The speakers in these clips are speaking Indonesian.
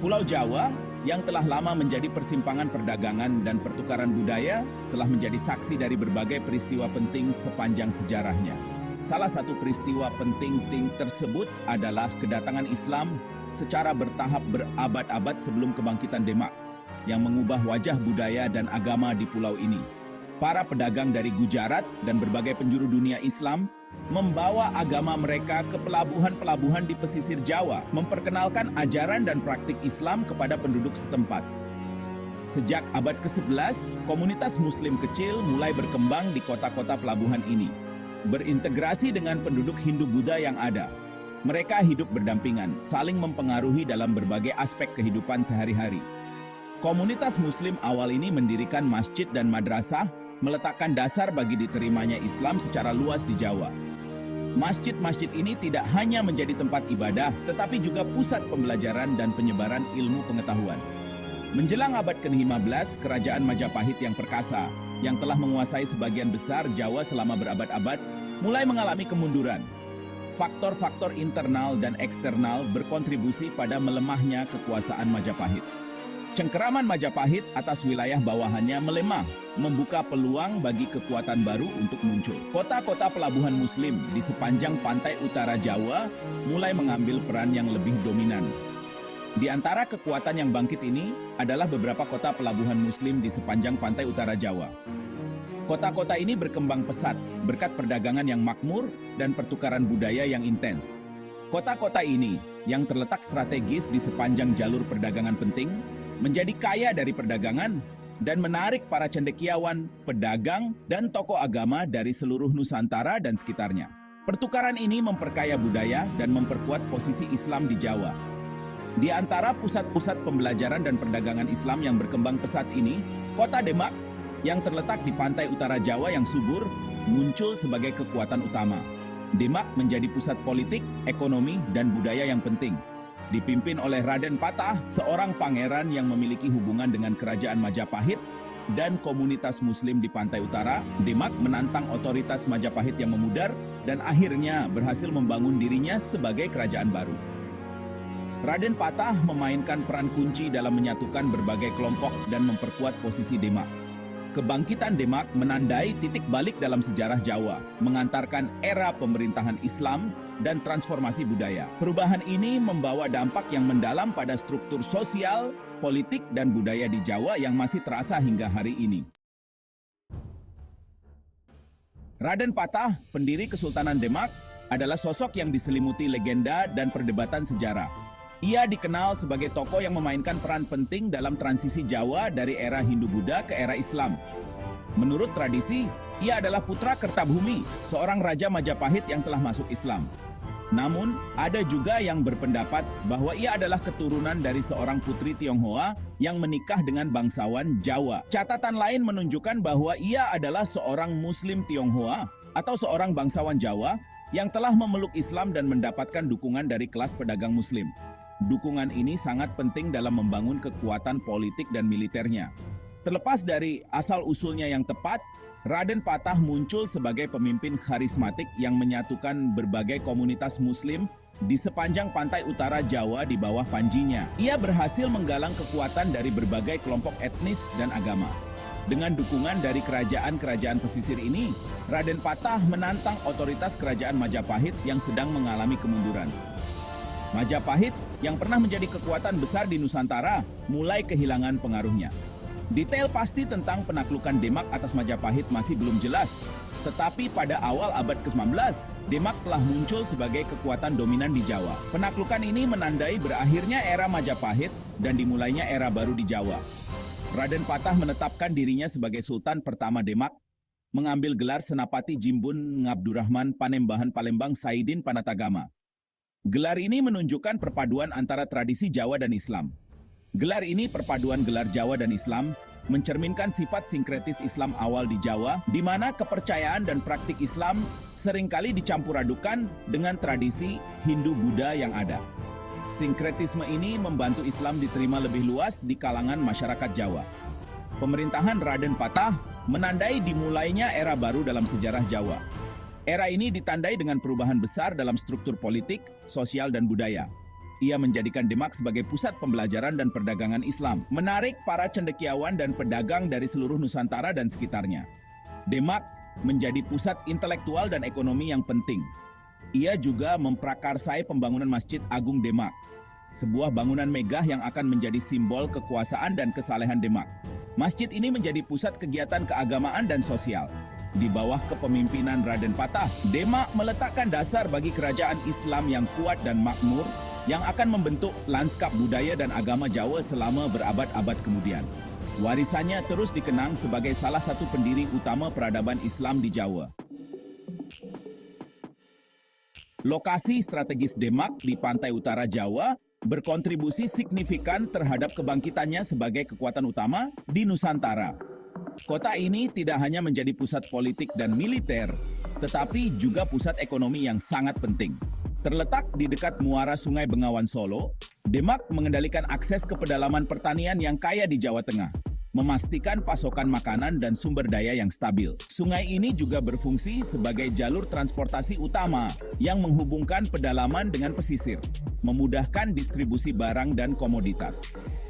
Pulau Jawa yang telah lama menjadi persimpangan perdagangan dan pertukaran budaya telah menjadi saksi dari berbagai peristiwa penting sepanjang sejarahnya. Salah satu peristiwa penting tersebut adalah kedatangan Islam secara bertahap berabad-abad sebelum kebangkitan Demak yang mengubah wajah budaya dan agama di pulau ini. Para pedagang dari Gujarat dan berbagai penjuru dunia Islam membawa agama mereka ke pelabuhan-pelabuhan di pesisir Jawa, memperkenalkan ajaran dan praktik Islam kepada penduduk setempat. Sejak abad ke-11, komunitas Muslim kecil mulai berkembang di kota-kota pelabuhan ini, berintegrasi dengan penduduk Hindu-Buddha yang ada. Mereka hidup berdampingan, saling mempengaruhi dalam berbagai aspek kehidupan sehari-hari. Komunitas Muslim awal ini mendirikan masjid dan madrasah, meletakkan dasar bagi diterimanya Islam secara luas di Jawa. Masjid-masjid ini tidak hanya menjadi tempat ibadah, tetapi juga pusat pembelajaran dan penyebaran ilmu pengetahuan. Menjelang abad ke-15, Kerajaan Majapahit yang perkasa, yang telah menguasai sebagian besar Jawa selama berabad-abad, mulai mengalami kemunduran. Faktor-faktor internal dan eksternal berkontribusi pada melemahnya kekuasaan Majapahit. Cengkeraman Majapahit atas wilayah bawahannya melemah, membuka peluang bagi kekuatan baru untuk muncul. Kota-kota pelabuhan Muslim di sepanjang pantai utara Jawa mulai mengambil peran yang lebih dominan. Di antara kekuatan yang bangkit ini adalah beberapa kota pelabuhan Muslim di sepanjang pantai utara Jawa. Kota-kota ini berkembang pesat berkat perdagangan yang makmur dan pertukaran budaya yang intens. Kota-kota ini yang terletak strategis di sepanjang jalur perdagangan penting menjadi kaya dari perdagangan dan menarik para cendekiawan, pedagang, dan tokoh agama dari seluruh Nusantara dan sekitarnya. Pertukaran ini memperkaya budaya dan memperkuat posisi Islam di Jawa. Di antara pusat-pusat pembelajaran dan perdagangan Islam yang berkembang pesat ini, kota Demak yang terletak di pantai utara Jawa yang subur muncul sebagai kekuatan utama. Demak menjadi pusat politik, ekonomi, dan budaya yang penting. Dipimpin oleh Raden Patah, seorang pangeran yang memiliki hubungan dengan kerajaan Majapahit dan komunitas Muslim di pantai utara, Demak menantang otoritas Majapahit yang memudar dan akhirnya berhasil membangun dirinya sebagai kerajaan baru. Raden Patah memainkan peran kunci dalam menyatukan berbagai kelompok dan memperkuat posisi Demak. Kebangkitan Demak menandai titik balik dalam sejarah Jawa, mengantarkan era pemerintahan Islam dan transformasi budaya. Perubahan ini membawa dampak yang mendalam pada struktur sosial, politik, dan budaya di Jawa yang masih terasa hingga hari ini. Raden Patah, pendiri Kesultanan Demak, adalah sosok yang diselimuti legenda dan perdebatan sejarah. Ia dikenal sebagai tokoh yang memainkan peran penting dalam transisi Jawa dari era Hindu-Buddha ke era Islam. Menurut tradisi, ia adalah putra Kertabumi, seorang raja Majapahit yang telah masuk Islam. Namun, ada juga yang berpendapat bahwa ia adalah keturunan dari seorang putri Tionghoa yang menikah dengan bangsawan Jawa. Catatan lain menunjukkan bahwa ia adalah seorang Muslim Tionghoa atau seorang bangsawan Jawa yang telah memeluk Islam dan mendapatkan dukungan dari kelas pedagang Muslim. Dukungan ini sangat penting dalam membangun kekuatan politik dan militernya. Terlepas dari asal-usulnya yang tepat, Raden Patah muncul sebagai pemimpin karismatik yang menyatukan berbagai komunitas Muslim di sepanjang pantai utara Jawa di bawah panjinya. Ia berhasil menggalang kekuatan dari berbagai kelompok etnis dan agama. Dengan dukungan dari kerajaan-kerajaan pesisir ini, Raden Patah menantang otoritas kerajaan Majapahit yang sedang mengalami kemunduran. Majapahit yang pernah menjadi kekuatan besar di Nusantara mulai kehilangan pengaruhnya. Detail pasti tentang penaklukan Demak atas Majapahit masih belum jelas. Tetapi pada awal abad ke-19, Demak telah muncul sebagai kekuatan dominan di Jawa. Penaklukan ini menandai berakhirnya era Majapahit dan dimulainya era baru di Jawa. Raden Patah menetapkan dirinya sebagai Sultan pertama Demak, mengambil gelar Senapati Jimbun Ngabdurrahman Panembahan Palembang Saidin Panatagama. Gelar ini menunjukkan perpaduan antara tradisi Jawa dan Islam. Gelar ini, perpaduan gelar Jawa dan Islam, mencerminkan sifat sinkretis Islam awal di Jawa, di mana kepercayaan dan praktik Islam seringkali dicampur adukan dengan tradisi Hindu-Buddha yang ada. Sinkretisme ini membantu Islam diterima lebih luas di kalangan masyarakat Jawa. Pemerintahan Raden Patah menandai dimulainya era baru dalam sejarah Jawa. Era ini ditandai dengan perubahan besar dalam struktur politik, sosial, dan budaya. Ia menjadikan Demak sebagai pusat pembelajaran dan perdagangan Islam, menarik para cendekiawan dan pedagang dari seluruh Nusantara dan sekitarnya. Demak menjadi pusat intelektual dan ekonomi yang penting. Ia juga memprakarsai pembangunan Masjid Agung Demak, sebuah bangunan megah yang akan menjadi simbol kekuasaan dan kesalehan Demak. Masjid ini menjadi pusat kegiatan keagamaan dan sosial. Di bawah kepemimpinan Raden Patah, Demak meletakkan dasar bagi kerajaan Islam yang kuat dan makmur yang akan membentuk lanskap budaya dan agama Jawa selama berabad-abad kemudian. Warisannya terus dikenang sebagai salah satu pendiri utama peradaban Islam di Jawa. Lokasi strategis Demak di pantai utara Jawa berkontribusi signifikan terhadap kebangkitannya sebagai kekuatan utama di Nusantara. Kota ini tidak hanya menjadi pusat politik dan militer, tetapi juga pusat ekonomi yang sangat penting. Terletak di dekat muara Sungai Bengawan Solo, Demak mengendalikan akses ke pedalaman pertanian yang kaya di Jawa Tengah, memastikan pasokan makanan dan sumber daya yang stabil. Sungai ini juga berfungsi sebagai jalur transportasi utama yang menghubungkan pedalaman dengan pesisir, memudahkan distribusi barang dan komoditas.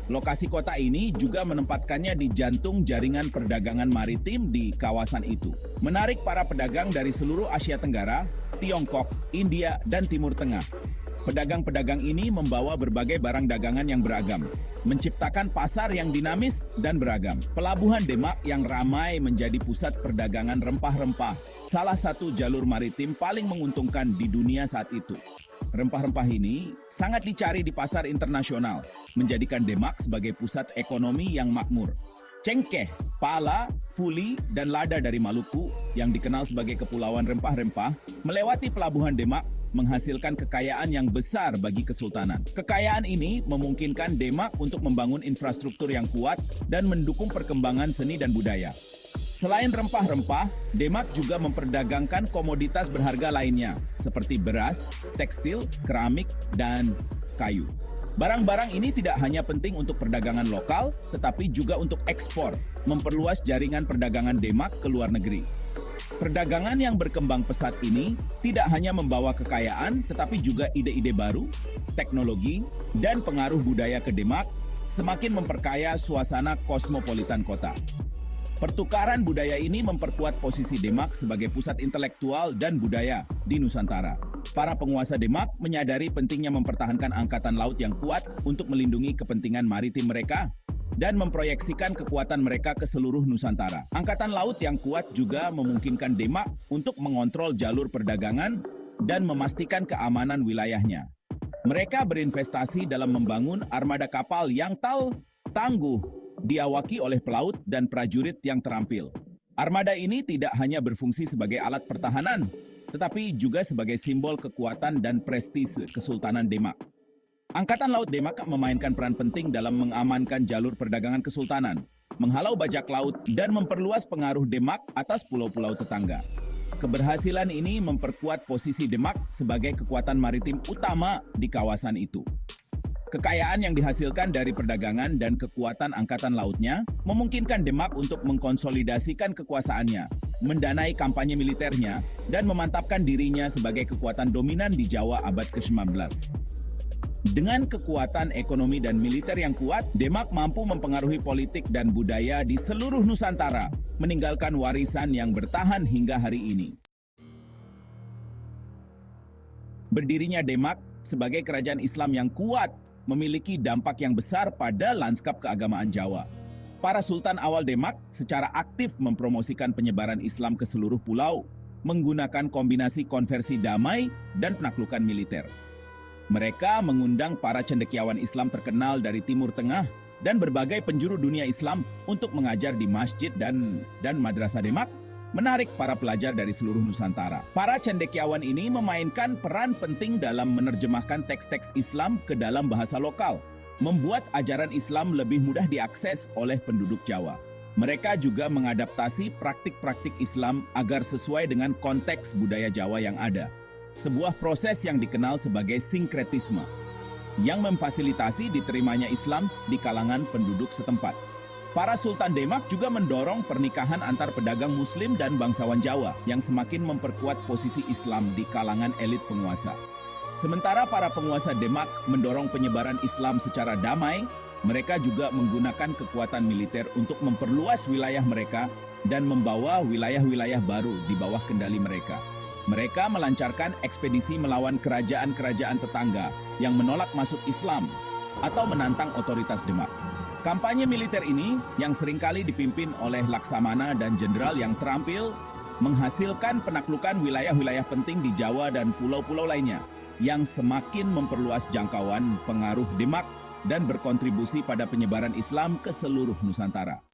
Lokasi kota ini juga menempatkannya di jantung jaringan perdagangan maritim di kawasan itu, menarik para pedagang dari seluruh Asia Tenggara, Tiongkok, India, dan Timur Tengah. Pedagang-pedagang ini membawa berbagai barang dagangan yang beragam, menciptakan pasar yang dinamis dan beragam. Pelabuhan Demak yang ramai menjadi pusat perdagangan rempah-rempah, salah satu jalur maritim paling menguntungkan di dunia saat itu. Rempah-rempah ini sangat dicari di pasar internasional, menjadikan Demak sebagai pusat ekonomi yang makmur. Cengkeh, pala, fuli, dan lada dari Maluku yang dikenal sebagai kepulauan rempah-rempah melewati pelabuhan Demak menghasilkan kekayaan yang besar bagi kesultanan. Kekayaan ini memungkinkan Demak untuk membangun infrastruktur yang kuat dan mendukung perkembangan seni dan budaya. Selain rempah-rempah, Demak juga memperdagangkan komoditas berharga lainnya, seperti beras, tekstil, keramik, dan kayu. Barang-barang ini tidak hanya penting untuk perdagangan lokal, tetapi juga untuk ekspor, memperluas jaringan perdagangan Demak ke luar negeri. Perdagangan yang berkembang pesat ini tidak hanya membawa kekayaan, tetapi juga ide-ide baru, teknologi, dan pengaruh budaya ke Demak, semakin memperkaya suasana kosmopolitan kota. Pertukaran budaya ini memperkuat posisi Demak sebagai pusat intelektual dan budaya di Nusantara. Para penguasa Demak menyadari pentingnya mempertahankan angkatan laut yang kuat untuk melindungi kepentingan maritim mereka dan memproyeksikan kekuatan mereka ke seluruh Nusantara. Angkatan laut yang kuat juga memungkinkan Demak untuk mengontrol jalur perdagangan dan memastikan keamanan wilayahnya. Mereka berinvestasi dalam membangun armada kapal yang tangguh, diawaki oleh pelaut dan prajurit yang terampil. Armada ini tidak hanya berfungsi sebagai alat pertahanan, tetapi juga sebagai simbol kekuatan dan prestise Kesultanan Demak. Angkatan Laut Demak memainkan peran penting dalam mengamankan jalur perdagangan kesultanan, menghalau bajak laut, dan memperluas pengaruh Demak atas pulau-pulau tetangga. Keberhasilan ini memperkuat posisi Demak sebagai kekuatan maritim utama di kawasan itu. Kekayaan yang dihasilkan dari perdagangan dan kekuatan angkatan lautnya memungkinkan Demak untuk mengkonsolidasikan kekuasaannya, mendanai kampanye militernya, dan memantapkan dirinya sebagai kekuatan dominan di Jawa abad ke-19. Dengan kekuatan ekonomi dan militer yang kuat, Demak mampu mempengaruhi politik dan budaya di seluruh Nusantara, meninggalkan warisan yang bertahan hingga hari ini. Berdirinya Demak sebagai kerajaan Islam yang kuat memiliki dampak yang besar pada lanskap keagamaan Jawa. Para sultan awal Demak secara aktif mempromosikan penyebaran Islam ke seluruh pulau, menggunakan kombinasi konversi damai dan penaklukan militer. Mereka mengundang para cendekiawan Islam terkenal dari Timur Tengah dan berbagai penjuru dunia Islam untuk mengajar di masjid dan madrasah Demak, menarik para pelajar dari seluruh Nusantara. Para cendekiawan ini memainkan peran penting dalam menerjemahkan teks-teks Islam ke dalam bahasa lokal, membuat ajaran Islam lebih mudah diakses oleh penduduk Jawa. Mereka juga mengadaptasi praktik-praktik Islam agar sesuai dengan konteks budaya Jawa yang ada. Sebuah proses yang dikenal sebagai sinkretisme, yang memfasilitasi diterimanya Islam di kalangan penduduk setempat. Para Sultan Demak juga mendorong pernikahan antar pedagang Muslim dan bangsawan Jawa yang semakin memperkuat posisi Islam di kalangan elit penguasa. Sementara para penguasa Demak mendorong penyebaran Islam secara damai, mereka juga menggunakan kekuatan militer untuk memperluas wilayah mereka dan membawa wilayah-wilayah baru di bawah kendali mereka. Mereka melancarkan ekspedisi melawan kerajaan-kerajaan tetangga yang menolak masuk Islam atau menantang otoritas Demak. Kampanye militer ini yang seringkali dipimpin oleh laksamana dan jenderal yang terampil menghasilkan penaklukan wilayah-wilayah penting di Jawa dan pulau-pulau lainnya yang semakin memperluas jangkauan pengaruh Demak dan berkontribusi pada penyebaran Islam ke seluruh Nusantara.